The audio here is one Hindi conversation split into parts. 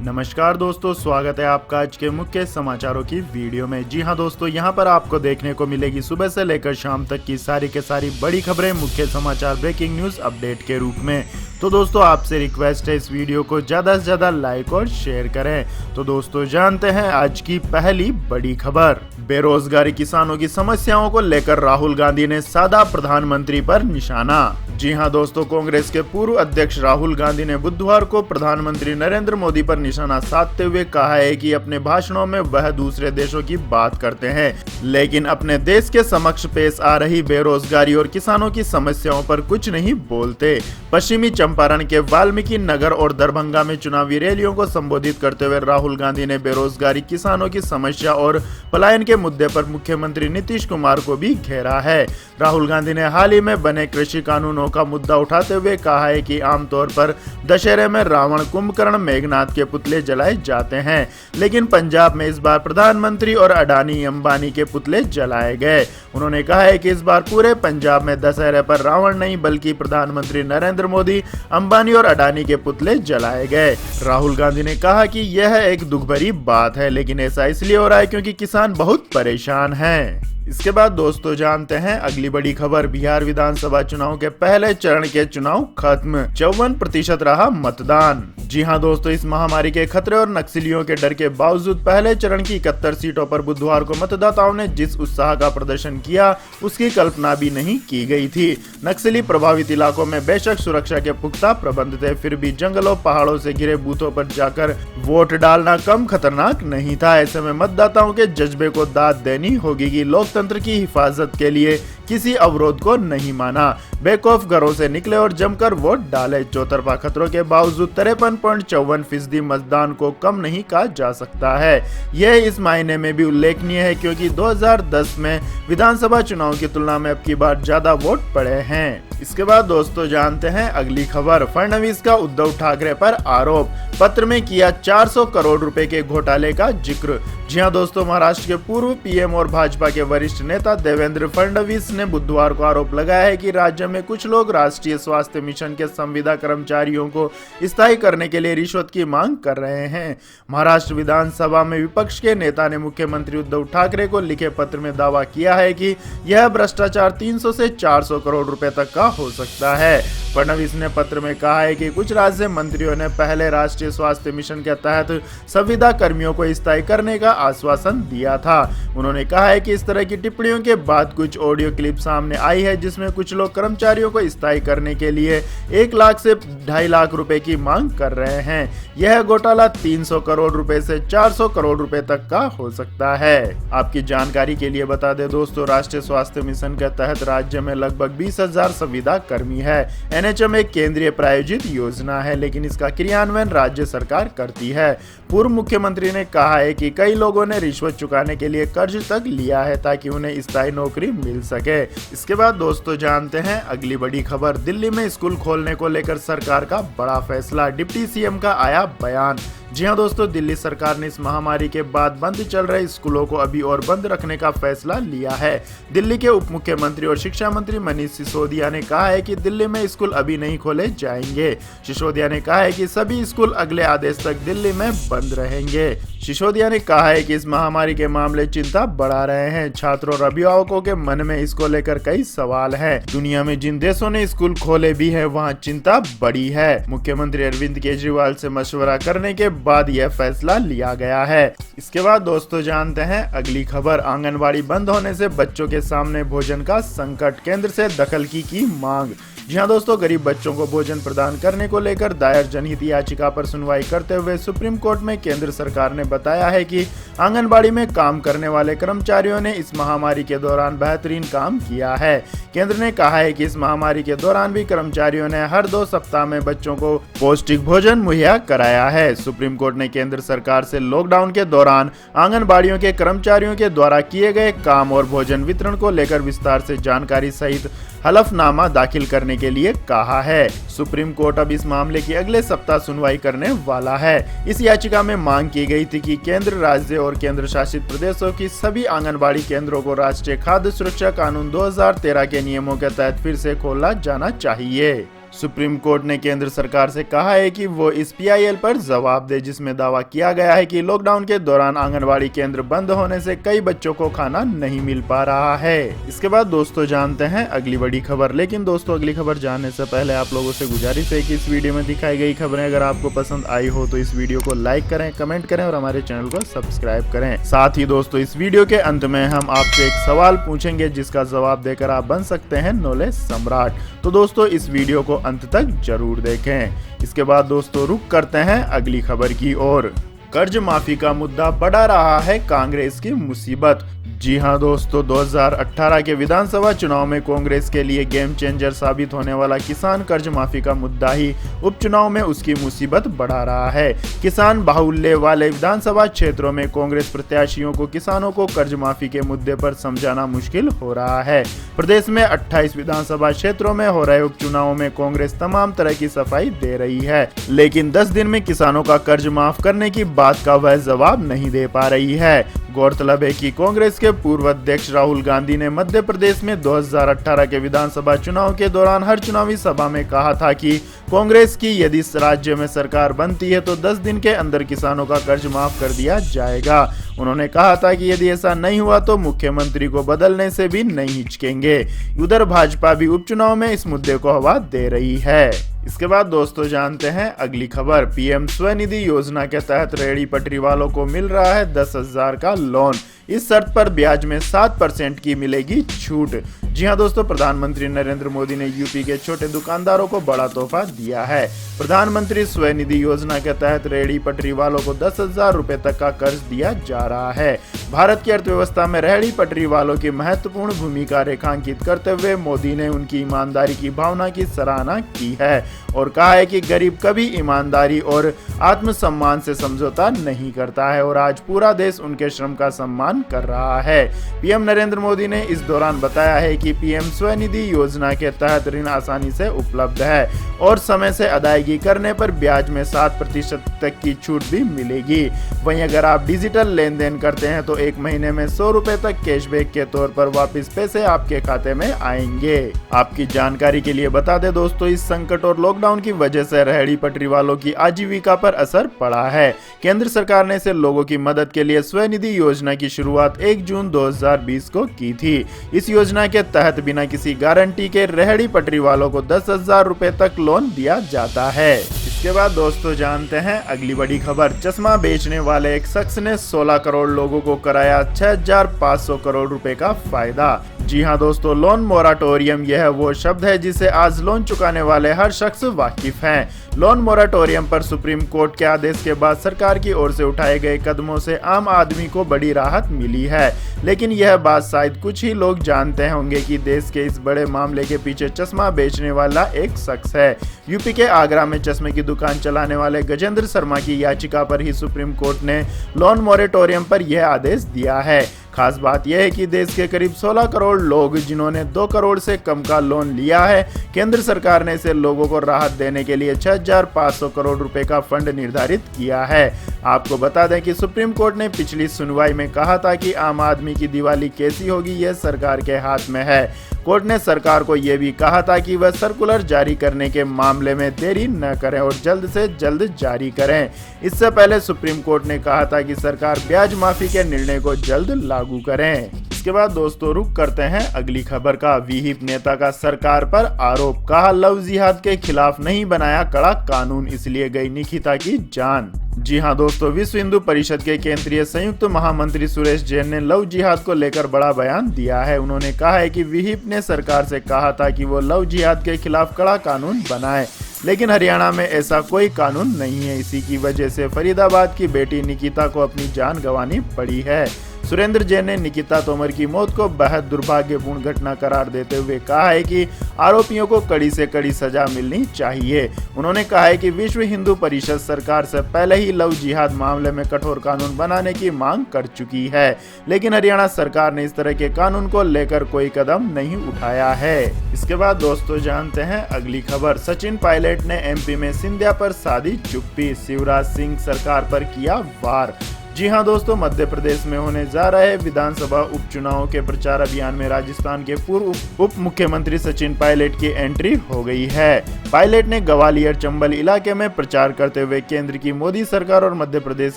नमस्कार दोस्तों, स्वागत है आपका आज के मुख्य समाचारों की वीडियो में। जी हां दोस्तों, यहां पर आपको देखने को मिलेगी सुबह से लेकर शाम तक की सारी के सारी बड़ी खबरें, मुख्य समाचार, ब्रेकिंग न्यूज अपडेट के रूप में। तो दोस्तों आपसे रिक्वेस्ट है इस वीडियो को ज़्यादा से ज़्यादा लाइक और शेयर करें। तो दोस्तों जानते हैं आज की पहली बड़ी खबर। बेरोजगारी किसानों की समस्याओं को लेकर राहुल गांधी ने साधा प्रधानमंत्री पर निशाना। जी हां दोस्तों, कांग्रेस के पूर्व अध्यक्ष राहुल गांधी ने बुधवार को प्रधानमंत्री नरेंद्र मोदी पर निशाना साधते हुए कहा है कि अपने भाषणों में वह दूसरे देशों की बात करते हैं, लेकिन अपने देश के समक्ष पेश आ रही बेरोजगारी और किसानों की समस्याओं पर कुछ नहीं बोलते। पश्चिमी चंपारण के वाल्मीकि नगर और दरभंगा में चुनावी रैलियों को संबोधित करते हुए राहुल गांधी ने बेरोजगारी, किसानों की समस्या और पलायन के मुद्दे पर मुख्यमंत्री नीतीश कुमार को भी घेरा है। राहुल गांधी ने हाल ही में बने कृषि कानूनों का मुद्दा उठाते हुए कहा है कि आमतौर पर दशहरे में रावण, कुंभकर्ण, मेघनाथ के पुतले जलाए जाते हैं, लेकिन पंजाब में इस बार प्रधानमंत्री और अडानी अंबानी के पुतले जलाए गए। उन्होंने कहा है कि इस बार पूरे पंजाब में दशहरे पर रावण नहीं बल्कि प्रधानमंत्री नरेंद्र मोदी, अंबानी और अडानी के पुतले जलाए गए। राहुल गांधी ने कहा कि यह एक दुख भरी बात है, लेकिन ऐसा इसलिए हो रहा है क्योंकि किसान बहुत परेशान हैं। इसके बाद दोस्तों जानते हैं अगली बड़ी खबर। बिहार विधानसभा चुनाव के पहले चरण के चुनाव खत्म, 54% रहा मतदान। जी हां दोस्तों, इस महामारी के खतरे और नक्सलियों के डर के बावजूद पहले चरण की 71 सीटों पर बुधवार को मतदाताओं ने जिस उत्साह का प्रदर्शन किया उसकी कल्पना भी नहीं की गई थी। नक्सली प्रभावित इलाकों में बेशक सुरक्षा के पुख्ता प्रबंध थे, फिर भी जंगलों, पहाड़ों से घिरे बूथों पर जाकर वोट डालना कम खतरनाक नहीं था। ऐसे में मतदाताओं के जज्बे को दाद देनी होगी कि लोकतंत्र की हिफाजत के लिए किसी अवरोध को नहीं माना, बेखौफ घरों से निकले और जमकर वोट डाले। चौतरफा खतरों के बावजूद 53.54% मतदान को कम नहीं कहा जा सकता है। यह इस मायने में भी उल्लेखनीय है क्योंकि 2010 में विधानसभा चुनाव की तुलना में अब की बार ज्यादा वोट पड़े हैं। इसके बाद दोस्तों जानते हैं अगली खबर। फडणवीस का उद्धव ठाकरे पर आरोप, पत्र में किया 400 करोड़ रुपए के घोटाले का जिक्र। जी हां दोस्तों, महाराष्ट्र के पूर्व पीएम और भाजपा के वरिष्ठ नेता देवेंद्र फडणवीस ने बुधवार को आरोप लगाया है कि राज्य में कुछ लोग राष्ट्रीय स्वास्थ्य मिशन के संविदा कर्मचारियों को स्थायी करने के लिए रिश्वत की मांग कर रहे हैं। महाराष्ट्र विधानसभा में विपक्ष के नेता ने मुख्यमंत्री उद्धव ठाकरे को लिखे पत्र में दावा किया है कि यह भ्रष्टाचार 300 से 400 करोड़ रुपए तक का हो सकता है। फडणवीस ने पत्र में कहा है कि कुछ राज्य मंत्रियों ने पहले राष्ट्रीय स्वास्थ्य मिशन के तहत संविदा कर्मियों को स्थायी करने का आश्वासन दिया था। उन्होंने कहा है कि इस तरह की टिप्पणियों के बाद कुछ ऑडियो क्लिप सामने आई है जिसमें कुछ लोग कर्मचारियों को स्थायी करने के लिए 1 लाख से 2.5 लाख रुपए की मांग कर रहे हैं। यह घोटाला 300 करोड़ रुपए से 400 करोड़ रुपए तक का हो सकता है। आपकी जानकारी के लिए बता दें दोस्तों, राष्ट्रीय स्वास्थ्य मिशन के तहत राज्य में लगभग 20,000 संविदा कर्मी है। एनएचएम एक केंद्रीय प्रायोजित योजना है, लेकिन इसका क्रियान्वयन राज्य सरकार करती है। पूर्व मुख्यमंत्री ने कहा है कि कई लोगों ने रिश्वत चुकाने के लिए कर्ज तक लिया है ताकि उन्हें स्थायी नौकरी मिल सके। इसके बाद दोस्तों जानते हैं अगली बड़ी खबर। दिल्ली में स्कूल खोलने को लेकर सरकार का बड़ा फैसला, डिप्टी सीएम का आया बयान। जी हां दोस्तों, दिल्ली सरकार ने इस महामारी के बाद बंद चल रहे स्कूलों को अभी और बंद रखने का फैसला लिया है। दिल्ली के उप मुख्यमंत्री और शिक्षा मंत्री मनीष सिसोदिया ने कहा है कि दिल्ली में स्कूल अभी नहीं खोले जाएंगे। सिसोदिया ने कहा है कि सभी स्कूल अगले आदेश तक दिल्ली में बंद रहेंगे। सिसोदिया ने कहा है कि इस महामारी के मामले चिंता बढ़ा रहे हैं। छात्रों और अभिभावकों के मन में इसको लेकर कई सवाल हैं। दुनिया में जिन देशों ने स्कूल खोले भी हैं, वहां चिंता बढ़ी है। मुख्यमंत्री अरविंद केजरीवाल से मशवरा करने के बाद यह फैसला लिया गया है। इसके बाद दोस्तों जानते हैं अगली खबर। आंगनबाड़ी बंद होने से बच्चों के सामने भोजन का संकट, केंद्र से दखल की मांग। जी हां दोस्तों, गरीब बच्चों को भोजन प्रदान करने को लेकर दायर जनहित याचिका पर सुनवाई करते हुए सुप्रीम कोर्ट में केंद्र सरकार ने बताया है कि आंगनबाड़ी में काम करने वाले कर्मचारियों ने इस महामारी के दौरान बेहतरीन काम किया है। केंद्र ने कहा है कि इस महामारी के दौरान भी कर्मचारियों ने हर 2 सप्ताह में बच्चों को पौष्टिक भोजन मुहैया कराया है। सुप्रीम कोर्ट ने केंद्र सरकार से लॉकडाउन के दौरान आंगनबाड़ियों के कर्मचारियों के द्वारा किए गए काम और भोजन वितरण को लेकर विस्तार से जानकारी सहित हलफनामा दाखिल करने के लिए कहा है। सुप्रीम कोर्ट अब इस मामले की अगले सप्ताह सुनवाई करने वाला है। इस याचिका में मांग की गई थी कि केंद्र, राज्य और केंद्र शासित प्रदेशों की सभी आंगनबाड़ी केंद्रों को राष्ट्रीय खाद्य सुरक्षा कानून 2013 के नियमों के तहत फिर से खोला जाना चाहिए। सुप्रीम कोर्ट ने केंद्र सरकार से कहा है कि वो इस पीआईएल पर जवाब दे जिसमें दावा किया गया है कि लॉकडाउन के दौरान आंगनवाड़ी केंद्र बंद होने से कई बच्चों को खाना नहीं मिल पा रहा है। इसके बाद दोस्तों जानते हैं अगली बड़ी खबर। लेकिन दोस्तों अगली खबर जानने से पहले आप लोगों से गुजारिश है कि इस वीडियो में दिखाई गई खबरें अगर आपको पसंद आई हो तो इस वीडियो को लाइक करें, कमेंट करें और हमारे चैनल को सब्सक्राइब करें। साथ ही दोस्तों इस वीडियो के अंत में हम आपसे एक सवाल पूछेंगे जिसका जवाब देकर आप बन सकते हैं नॉलेज सम्राट। तो दोस्तों इस वीडियो को अंत तक जरूर देखें। इसके बाद दोस्तों रुक करते हैं अगली खबर की ओर। कर्ज माफी का मुद्दा बढ़ा रहा है कांग्रेस की मुसीबत। जी हां दोस्तों, 2018 के विधानसभा चुनाव में कांग्रेस के लिए गेम चेंजर साबित होने वाला किसान कर्ज माफी का मुद्दा ही उपचुनाव में उसकी मुसीबत बढ़ा रहा है। किसान बाहुल्य वाले विधानसभा क्षेत्रों में कांग्रेस प्रत्याशियों को किसानों को कर्ज माफी के मुद्दे पर समझाना मुश्किल हो रहा है। प्रदेश में 28 विधानसभा क्षेत्रों में हो रहे उपचुनावों में कांग्रेस तमाम तरह की सफाई दे रही है, लेकिन 10 दिन में किसानों का कर्ज माफ करने की बात का वह जवाब नहीं दे पा रही है। गौरतलब है कि कांग्रेस के पूर्व अध्यक्ष राहुल गांधी ने मध्य प्रदेश में 2018 के विधानसभा चुनाव के दौरान हर चुनावी सभा में कहा था कि कांग्रेस की यदि इस राज्य में सरकार बनती है तो 10 दिन के अंदर किसानों का कर्ज माफ कर दिया जाएगा। उन्होंने कहा था कि यदि ऐसा नहीं हुआ तो मुख्यमंत्री को बदलने से भी नहीं हिचकेंगे। उधर भाजपा भी उपचुनाव में इस मुद्दे को हवा दे रही है। इसके बाद दोस्तों जानते हैं अगली खबर। पीएम स्वनिधि योजना के तहत रेहड़ी पटरी वालों को मिल रहा है 10,000 का लोन। इस शर्त पर ब्याज में 7% की मिलेगी छूट। जी हां दोस्तों, प्रधानमंत्री नरेंद्र मोदी ने यूपी के छोटे दुकानदारों को बड़ा तोहफा दिया है। प्रधानमंत्री स्वनिधि योजना के तहत रेहड़ी पटरी वालों को 10,000 रुपए तक का कर्ज दिया जा रहा है। भारत की अर्थव्यवस्था में रेहड़ी पटरी वालों की महत्वपूर्ण भूमिका रेखांकित करते हुए मोदी ने उनकी ईमानदारी की भावना की सराहना की है और कहा है कि गरीब कभी ईमानदारी और आत्मसम्मान से समझौता नहीं करता है और आज पूरा देश उनके श्रम का सम्मान कर रहा है। पीएम नरेंद्र मोदी ने इस दौरान बताया है कि पीएम स्वनिधि योजना के तहत ऋण आसानी से उपलब्ध है और समय से अदायगी करने पर ब्याज में 7% तक की छूट भी मिलेगी। वहीं अगर आप डिजिटल लेन देन करते हैं तो एक महीने में 100 रुपए तक कैशबैक के तौर पर वापस पैसे आपके खाते में आएंगे। आपकी जानकारी के लिए बता दें दोस्तों, इस संकट और लॉकडाउन की वजह से रेहड़ी पटरी वालों की आजीविका पर असर पड़ा है। केंद्र सरकार ने इसे लोगों की मदद के लिए स्वनिधि योजना की शुरुआत 1 जून 2020 को की थी। इस योजना के तहत बिना किसी गारंटी के रेहड़ी पटरी वालों को 10,000 रुपए तक लोन दिया जाता है। इसके बाद दोस्तों जानते हैं अगली बड़ी खबर। चश्मा बेचने वाले एक शख्स ने 16 करोड़ लोगों को कराया 6,500 करोड़ रुपए का फायदा। जी हां दोस्तों, लोन मोराटोरियम यह वो शब्द है जिसे आज लोन चुकाने वाले हर शख्स वाकिफ हैं। लोन मोराटोरियम पर सुप्रीम कोर्ट के आदेश के बाद सरकार की ओर से उठाए गए कदमों से आम आदमी को बड़ी राहत मिली है, लेकिन यह बात शायद कुछ ही लोग जानते होंगे कि देश के इस बड़े मामले के पीछे चश्मा बेचने वाला एक शख्स है। यूपी के आगरा में चश्मे की दुकान चलाने वाले गजेंद्र शर्मा की याचिका पर ही सुप्रीम कोर्ट ने लोन मोरेटोरियम पर यह आदेश दिया है। खास बात यह है कि देश के करीब 16 करोड़ लोग जिन्होंने 2 करोड़ से कम का लोन लिया है, केंद्र सरकार ने इसे लोगों को राहत देने के लिए 6,500 करोड़ रुपए का फंड निर्धारित किया है। आपको बता दें कि सुप्रीम कोर्ट ने पिछली सुनवाई में कहा था कि आम आदमी की दिवाली कैसी होगी यह सरकार के हाथ में है। कोर्ट ने सरकार को यह भी कहा था कि वह सर्कुलर जारी करने के मामले में देरी न करें और जल्द से जल्द जारी करें। इससे पहले सुप्रीम कोर्ट ने कहा था कि सरकार ब्याज माफी के निर्णय को जल्द लागू करें। इसके बाद दोस्तों रुक करते हैं अगली खबर का। विहिप नेता का सरकार पर आरोप, कहा लव जिहाद के खिलाफ नहीं बनाया कड़ा कानून इसलिए गई निकिता की जान। जी हां दोस्तों, विश्व हिंदू परिषद के केंद्रीय संयुक्त महामंत्री सुरेश जैन ने लव जिहाद को लेकर बड़ा बयान दिया है। उन्होंने कहा है कि विहिप ने सरकार से कहा था कि वो लव जिहाद के खिलाफ कड़ा कानून बनाए, लेकिन हरियाणा में ऐसा कोई कानून नहीं है। इसी की वजह से फरीदाबाद की बेटी निकिता को अपनी जान गंवानी पड़ी है। सुरेंद्र जैन ने निकिता तोमर की मौत को बेहद दुर्भाग्यपूर्ण घटना करार देते हुए कहा है कि आरोपियों को कड़ी से कड़ी सजा मिलनी चाहिए। उन्होंने कहा है कि विश्व हिंदू परिषद सरकार से पहले ही लव जिहाद मामले में कठोर कानून बनाने की मांग कर चुकी है, लेकिन हरियाणा सरकार ने इस तरह के कानून को लेकर कोई कदम नहीं उठाया है। इसके बाद दोस्तों जानते हैं अगली खबर। सचिन पायलट ने एमपी में सिंधिया पर साधी चुप्पी, शिवराज सिंह सरकार पर किया वार। जी हां दोस्तों, मध्य प्रदेश में होने जा रहे विधानसभा उपचुनाव के प्रचार अभियान में राजस्थान के पूर्व उप मुख्यमंत्री सचिन पायलट की एंट्री हो गई है। पायलट ने ग्वालियर चंबल इलाके में प्रचार करते हुए केंद्र की मोदी सरकार और मध्य प्रदेश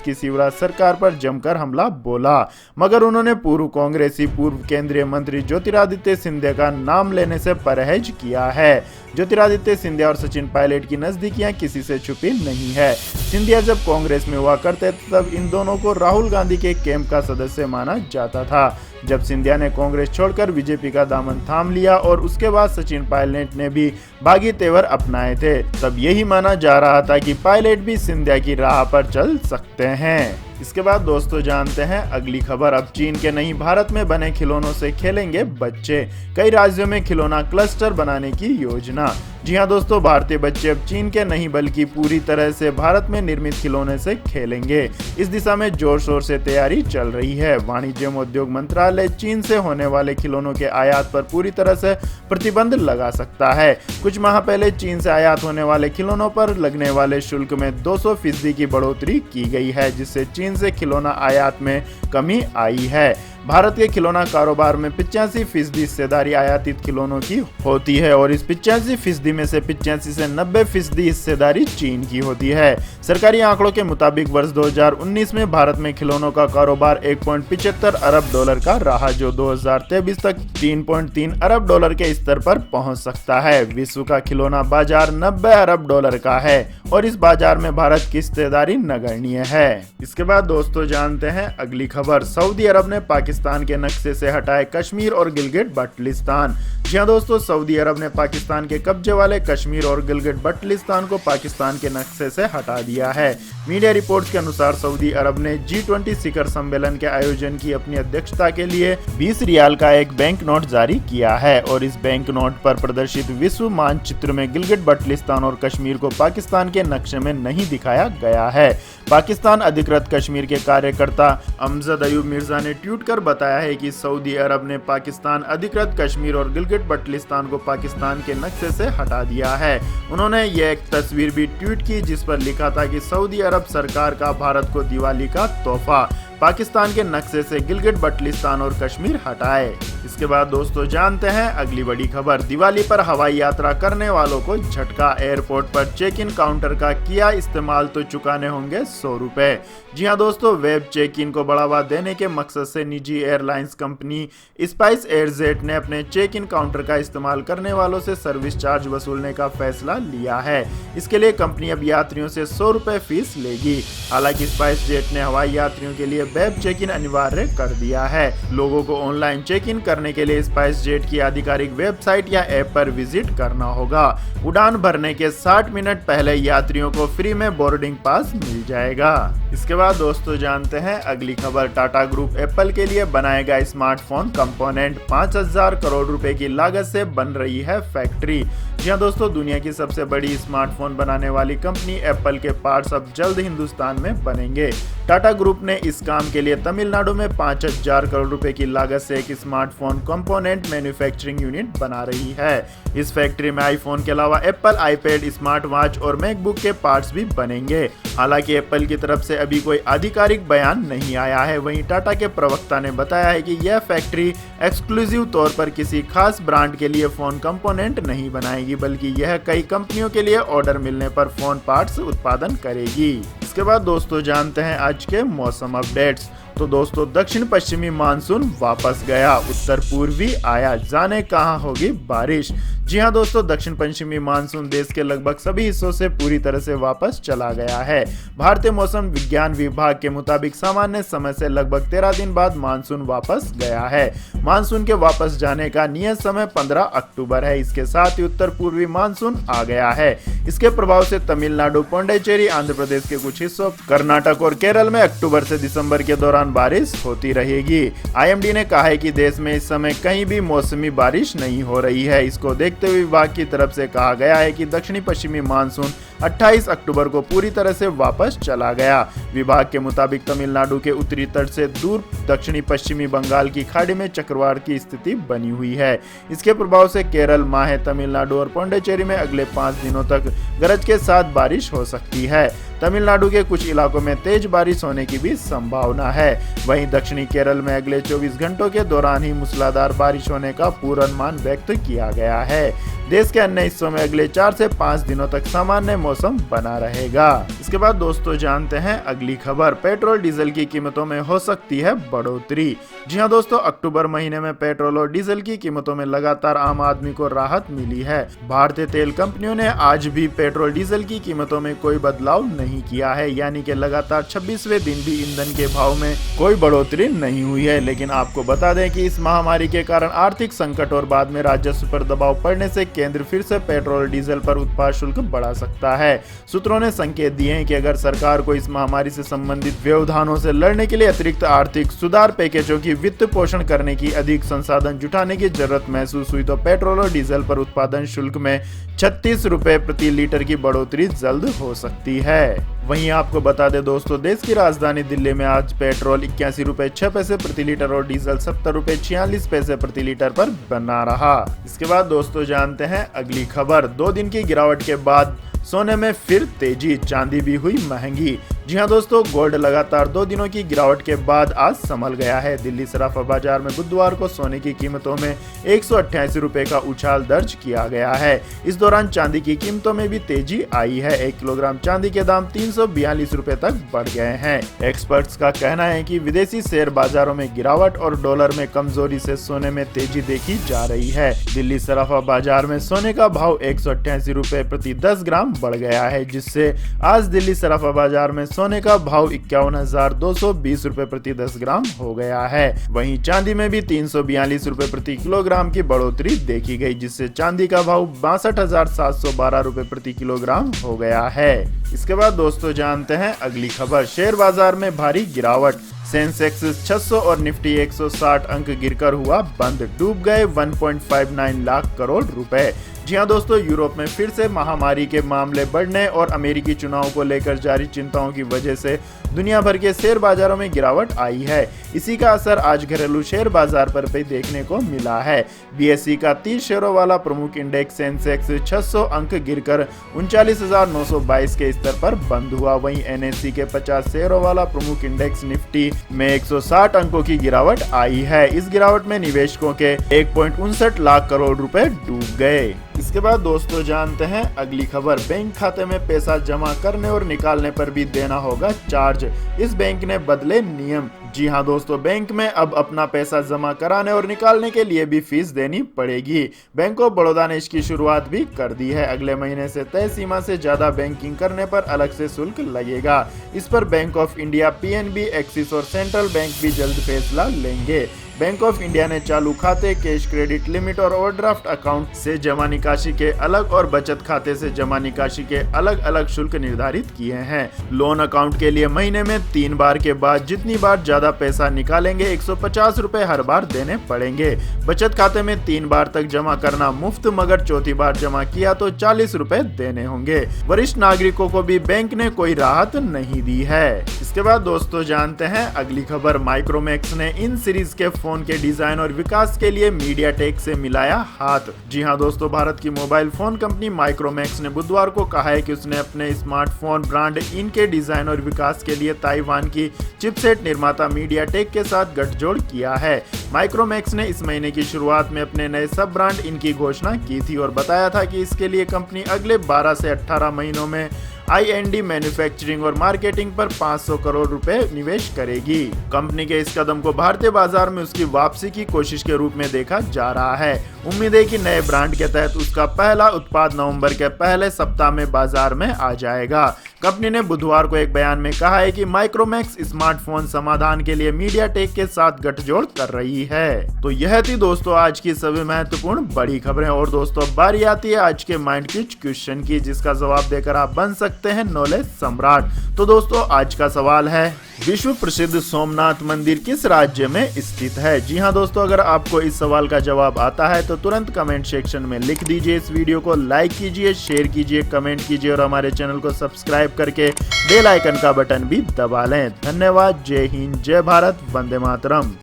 की शिवराज सरकार पर जमकर हमला बोला, मगर उन्होंने पूर्व कांग्रेसी पूर्व केंद्रीय मंत्री ज्योतिरादित्य सिंधिया का नाम लेने से परहेज किया है। ज्योतिरादित्य सिंधिया और सचिन पायलट की नजदीकियां किसी से छुपी नहीं है। सिंधिया जब कांग्रेस में हुआ करते तब इन दोनों को राहुल गांधी के कैंप का सदस्य माना जाता था। जब सिंधिया ने कांग्रेस छोड़कर बीजेपी का दामन थाम लिया और उसके बाद सचिन पायलट ने भी बागी तेवर अपनाए थे, तब यही माना जा रहा था कि पायलट भी सिंधिया की राह पर चल सकते हैं। इसके बाद दोस्तों जानते हैं अगली खबर। अब चीन के नहीं भारत में बने खिलौनों से खेलेंगे बच्चे, कई राज्यों में खिलौना क्लस्टर बनाने की योजना। जी हां दोस्तों, भारतीय बच्चे अब चीन के नहीं बल्कि पूरी तरह से भारत में निर्मित खिलौने से खेलेंगे। इस दिशा में जोर शोर से तैयारी चल रही है। वाणिज्य एवं उद्योग मंत्रालय चीन से होने वाले खिलौनों के आयात पर पूरी तरह से प्रतिबंध लगा सकता है। कुछ माह पहले चीन से आयात होने वाले खिलौनों पर लगने वाले शुल्क में 200% की बढ़ोतरी की गई है, जिससे चीन से खिलौना आयात में कमी आई है। भारत के खिलौना कारोबार में 85% हिस्सेदारी आयातित खिलौनों की होती है और इस 85% में से 85 से 90% हिस्सेदारी चीन की होती है। सरकारी आंकड़ों के मुताबिक वर्ष 2019 में भारत में खिलौनों का कारोबार $1.75 अरब का रहा, जो 2023 तक $3.3 अरब के स्तर पर पहुंच सकता है। विश्व का खिलौना बाजार $90 अरब का है और इस बाजार में भारत की हिस्सेदारी नगण्य है। इसके बाद दोस्तों जानते हैं अगली खबर। सऊदी अरब ने पाकिस्तान के नक्शे से हटाए कश्मीर और गिलगिट बल्टिस्तान। जी हां दोस्तों, सऊदी अरब ने पाकिस्तान के कब्जे वाले कश्मीर और गिलगिट बल्टिस्तान को पाकिस्तान के नक्शे से हटा दिया है। मीडिया रिपोर्ट्स के अनुसार सऊदी अरब ने G20 शिखर सम्मेलन के आयोजन की अपनी अध्यक्षता के लिए 20 रियाल का एक बैंक नोट जारी किया है और इस बैंक नोट पर प्रदर्शित विश्व मानचित्र में गिलगिट बल्टिस्तान और कश्मीर को पाकिस्तान के नक्शे में नहीं दिखाया गया है। पाकिस्तान अधिकृत कश्मीर के कार्यकर्ता अमजद अयूब मिर्जा ने ट्वीट कर बताया है कि सऊदी अरब ने पाकिस्तान अधिकृत कश्मीर और गिलगिट बल्टिस्तान को पाकिस्तान के नक्शे से हटा दिया है। उन्होंने ये एक तस्वीर भी ट्वीट की जिस पर लिखा था कि सऊदी अरब सरकार का भारत को दिवाली का तोहफा, पाकिस्तान के नक्शे से गिलगिट बल्टिस्तान और कश्मीर हटाए। इसके बाद दोस्तों जानते हैं अगली बड़ी खबर। दिवाली पर हवाई यात्रा करने वालों को झटका, एयरपोर्ट पर चेक इन काउंटर का किया इस्तेमाल तो चुकाने होंगे 100 रुपए। जी हां दोस्तों, वेब चेक इन को बढ़ावा देने के मकसद से निजी एयरलाइंस कंपनी स्पाइस एयरजेट ने अपने चेक इन काउंटर का इस्तेमाल करने वालों से सर्विस चार्ज वसूलने का फैसला लिया है। इसके लिए कंपनी अब यात्रियों से 100 रुपए फीस लेगी। हालांकि स्पाइस जेट ने हवाई यात्रियों के लिए वेब चेक इन अनिवार्य कर दिया है। लोगों को ऑनलाइन चेक इन करने के लिए स्पाइस जेट की आधिकारिक वेबसाइट या ऐप पर विजिट करना होगा। उड़ान भरने के 60 मिनट पहले यात्रियों को फ्री में बोर्डिंग पास मिल जाएगा। इसके बाद दोस्तों जानते हैं अगली खबर। टाटा ग्रुप एप्पल के लिए बनाएगा स्मार्टफोन कंपोनेंट, 5000 करोड़ रुपए की लागत से बन रही है फैक्ट्री। जी हां दोस्तों, दुनिया की सबसे बड़ी स्मार्टफोन बनाने वाली कंपनी एप्पल के पार्ट्स अब जल्द हिंदुस्तान में बनेंगे। टाटा ग्रुप ने इस काम के लिए तमिलनाडु में 5000 करोड़ रुपए की लागत से एक स्मार्टफोन कंपोनेंट मैन्युफैक्चरिंग यूनिट बना रही है। इस फैक्ट्री में आईफोन के अलावा एप्पल आईपैड, स्मार्ट वॉच और मैकबुक के पार्ट्स भी बनेंगे। हालांकि एप्पल की तरफ से अभी कोई आधिकारिक बयान नहीं आया है। वहीं टाटा के प्रवक्ता ने बताया है कि यह फैक्ट्री एक्सक्लूसिव तौर पर किसी खास ब्रांड के लिए फोन कंपोनेंट नहीं बनाएगी, बल्कि यह कई कंपनियों के लिए ऑर्डर मिलने पर फोन पार्ट्स उत्पादन करेगी। इसके बाद दोस्तों जानते हैं आज के मौसम अपडेट्स। तो दोस्तों, दक्षिण पश्चिमी मानसून वापस गया, उत्तर पूर्वी आया, जाने कहां होगी बारिश। जी हां दोस्तों, दक्षिण पश्चिमी मानसून देश के लगभग सभी हिस्सों से पूरी तरह से वापस चला गया है। भारतीय मौसम विज्ञान विभाग के मुताबिक सामान्य समय से लगभग 13 दिन बाद मानसून वापस गया है। मानसून के वापस जाने का नियत समय 15 अक्टूबर है। इसके साथ ही उत्तर पूर्वी मानसून आ गया है। इसके प्रभाव से तमिलनाडु, पौंडीचेरी, आंध्र प्रदेश के कुछ हिस्सों, कर्नाटक और केरल में अक्टूबर से दिसंबर के दौरान बारिश होती रहेगी। आईएमडी ने कहा है कि देश में इस समय कहीं भी मौसमी बारिश नहीं हो रही है। इसको देखते हुए विभाग की तरफ से कहा गया है कि दक्षिणी पश्चिमी मानसून 28 अक्टूबर को पूरी तरह से वापस चला गया। विभाग के मुताबिक तमिलनाडु के उत्तरी तट से दूर दक्षिणी पश्चिमी बंगाल की खाड़ी में चक्रवात की स्थिति बनी हुई है। इसके प्रभाव से केरल, माहे, तमिलनाडु और पौंडीचेरी में अगले 5 दिनों तक गरज के साथ बारिश हो सकती है। तमिलनाडु के कुछ इलाकों में तेज बारिश होने की भी संभावना है। वहीं दक्षिणी केरल में अगले 24 घंटों के दौरान ही मूसलाधार बारिश होने का पूर्वानुमान व्यक्त किया गया है। देश के अन्य हिस्सों में अगले 4 से 5 दिनों तक सामान्य मौसम बना रहेगा। इसके बाद दोस्तों जानते हैं अगली खबर, पेट्रोल डीजल की कीमतों में हो सकती है बढ़ोतरी। जी हां दोस्तों, अक्टूबर महीने में पेट्रोल और डीजल की कीमतों में लगातार आम आदमी को राहत मिली है। भारतीय तेल कंपनियों ने आज भी पेट्रोल डीजल की कीमतों में कोई बदलाव नहीं किया है, यानी कि लगातार 26वें दिन भी ईंधन के भाव में कोई बढ़ोतरी नहीं हुई है। लेकिन आपको बता दें कि इस महामारी के कारण आर्थिक संकट और बाद में राजस्व पर दबाव पड़ने से केंद्र फिर से पेट्रोल डीजल पर उत्पाद शुल्क बढ़ा सकता है। सूत्रों ने संकेत दिए हैं कि अगर सरकार को इस महामारी से संबंधित व्यवधानों से लड़ने के लिए अतिरिक्त आर्थिक सुधार पैकेजों की वित्त पोषण करने की अधिक संसाधन जुटाने की जरूरत महसूस हुई तो पेट्रोल और डीजल पर उत्पादन शुल्क में 36 रुपए प्रति लीटर की बढ़ोतरी जल्द हो सकती है। वहीं आपको बता दें दोस्तों, देश की राजधानी दिल्ली में आज पेट्रोल 81 रुपए 6 पैसे प्रति लीटर और डीजल 70 रुपए 46 पैसे प्रति लीटर पर बना रहा। इसके बाद दोस्तों जानते हैं अगली खबर, 2 दिन की गिरावट के बाद सोने में फिर तेजी, चांदी भी हुई महंगी। जी हां दोस्तों, गोल्ड लगातार 2 दिनों की गिरावट के बाद आज संभल गया है। दिल्ली सराफा बाजार में बुधवार को सोने की कीमतों में 188 रुपए का उछाल दर्ज किया गया है। इस दौरान चांदी की कीमतों में भी तेजी आई है। 1 किलोग्राम चांदी के दाम 342 रुपए तक बढ़ गए हैं। एक्सपर्ट्स का कहना है कि विदेशी शेयर बाजारों में गिरावट और डॉलर में कमजोरी से सोने में तेजी देखी जा रही है। दिल्ली सराफा बाजार में सोने का भाव 188 रुपए प्रति 10 ग्राम बढ़ गया है, जिससे आज दिल्ली सराफा बाजार में सोने का भाव 51,220 रुपए प्रति 10 ग्राम हो गया है। वहीं चांदी में भी 342 रुपए प्रति किलोग्राम की बढ़ोतरी देखी गई, जिससे चांदी का भाव 62,712 रुपए प्रति किलोग्राम हो गया है। इसके बाद दोस्तों जानते हैं अगली खबर, शेयर बाजार में भारी गिरावट, सेंसेक्स 600 और निफ्टी 160 अंक गिरकर हुआ बंद, डूब गए 1.59 लाख करोड़ रुपए। जी हां दोस्तों, यूरोप में फिर से महामारी के मामले बढ़ने और अमेरिकी चुनाव को लेकर जारी चिंताओं की वजह से दुनिया भर के शेयर बाजारों में गिरावट आई है। इसी का असर आज घरेलू शेयर बाजार पर भी देखने को मिला है। बीएसई का 30 शेयरों वाला प्रमुख इंडेक्स सेंसेक्स 600 अंक गिरकर 39,922 के स्तर पर बंद हुआ। वहीं एनएसई के 50 शेयरों वाला प्रमुख इंडेक्स निफ्टी में 160 अंकों की गिरावट आई है। इस गिरावट में निवेशकों के 1.59 लाख करोड़ रुपए डूब गए। इसके बाद दोस्तों जानते हैं अगली खबर, बैंक खाते में पैसा जमा करने और निकालने पर भी देना होगा चार्ज, इस बैंक ने बदले नियम। जी हां दोस्तों, बैंक में अब अपना पैसा जमा कराने और निकालने के लिए भी फीस देनी पड़ेगी। बैंक ऑफ बड़ौदा ने इसकी शुरुआत भी कर दी है। अगले महीने से तय सीमा से ज्यादा बैंकिंग करने पर अलग से शुल्क लगेगा। इस पर bank of India, PNB, axis और सेंट्रल बैंक भी जल्द फैसला लेंगे। बैंक ऑफ इंडिया ने चालू खाते, कैश क्रेडिट लिमिट और ओवरड्राफ्ट अकाउंट से जमा निकासी के अलग और बचत खाते से जमा निकासी के अलग अलग शुल्क निर्धारित किए हैं। लोन अकाउंट के लिए महीने में 3 बार के बाद जितनी बार ज्यादा पैसा निकालेंगे 150 रुपए हर बार देने पड़ेंगे। बचत खाते में 3 बार तक जमा करना मुफ्त, मगर चौथी बार जमा किया तो 40 रुपए देने होंगे। वरिष्ठ नागरिकों को भी बैंक ने कोई राहत नहीं दी है। इसके बाद दोस्तों जानते हैं अगली खबर, माइक्रोमैक्स ने इन सीरीज के फोन के डिजाइन और विकास के लिए मीडियाटेक से मिलाया हाथ। जी हां दोस्तों, भारत की मोबाइल फोन कंपनी माइक्रोमैक्स ने बुधवार को कहा है कि उसने अपने स्मार्टफोन ब्रांड इन के डिजाइन और विकास के लिए ताइवान की चिपसेट निर्माता मीडियाटेक के साथ गठजोड़ किया है। माइक्रोमैक्स ने इस महीने की शुरुआत में अपने नए सब ब्रांड इन की घोषणा की थी और बताया था कि इसके लिए कंपनी अगले 12 से 18 महीनों में I&D मैन्युफैक्चरिंग और मार्केटिंग पर 500 करोड़ रुपए निवेश करेगी। कंपनी के इस कदम को भारतीय बाजार में उसकी वापसी की कोशिश के रूप में देखा जा रहा है। उम्मीद है कि नए ब्रांड के तहत उसका पहला उत्पाद नवंबर के पहले सप्ताह में बाजार में आ जाएगा। कंपनी ने बुधवार को एक बयान में कहा है कि माइक्रोमैक्स स्मार्टफोन समाधान के लिए मीडियाटेक के साथ गठजोड़ कर रही है। तो यह थी दोस्तों आज की सभी महत्वपूर्ण बड़ी खबरें। और दोस्तों बारी आती है आज के माइंड क्विज क्वेश्चन की, जिसका जवाब देकर आप बन सकते हैं नॉलेज सम्राट। तो दोस्तों आज का सवाल है, विश्व प्रसिद्ध सोमनाथ मंदिर किस राज्य में स्थित है? जी हां दोस्तों, अगर आपको इस सवाल का जवाब आता है तो तुरंत कमेंट सेक्शन में लिख दीजिए। इस वीडियो को लाइक कीजिए, शेयर कीजिए, कमेंट कीजिए और हमारे चैनल को सब्सक्राइब करके बेल आइकन का बटन भी दबा लें। धन्यवाद। जय हिंद, जय भारत, वंदे मातरम।